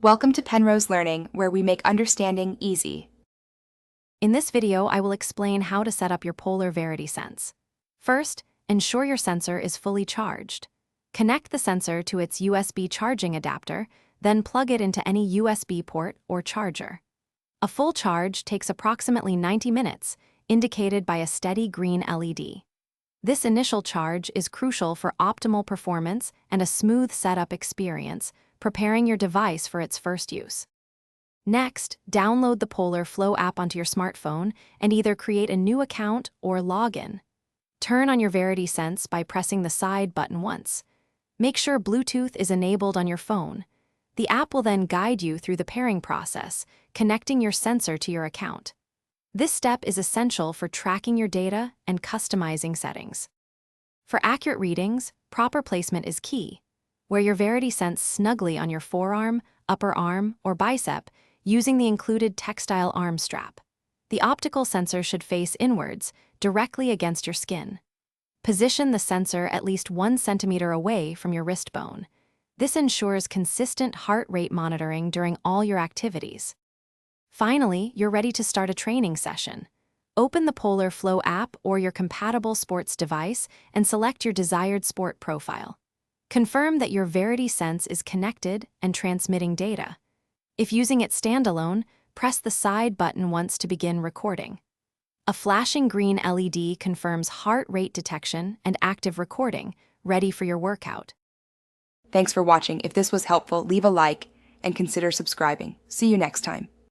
Welcome to Penrose Learning, where we make understanding easy. In this video, I will explain how to set up your Polar Verity Sense. First, ensure your sensor is fully charged. Connect the sensor to its USB charging adapter, then plug it into any USB port or charger. A full charge takes approximately 90 minutes, indicated by a steady green LED. This initial charge is crucial for optimal performance and a smooth setup experience, preparing your device for its first use. Next, download the Polar Flow app onto your smartphone and either create a new account or log in. Turn on your Verity Sense by pressing the side button once. Make sure Bluetooth is enabled on your phone. The app will then guide you through the pairing process, connecting your sensor to your account. This step is essential for tracking your data and customizing settings. For accurate readings, proper placement is key. Wear your Verity Sense snugly on your forearm, upper arm, or bicep using the included textile arm strap. The optical sensor should face inwards, directly against your skin. Position the sensor at least 1 centimeter away from your wrist bone. This ensures consistent heart rate monitoring during all your activities. Finally, you're ready to start a training session. Open the Polar Flow app or your compatible sports device and select your desired sport profile. Confirm that your Verity Sense is connected and transmitting data. If using it standalone, press the side button once to begin recording. A flashing green LED confirms heart rate detection and active recording, ready for your workout. Thanks for watching. If this was helpful, leave a like and consider subscribing. See you next time.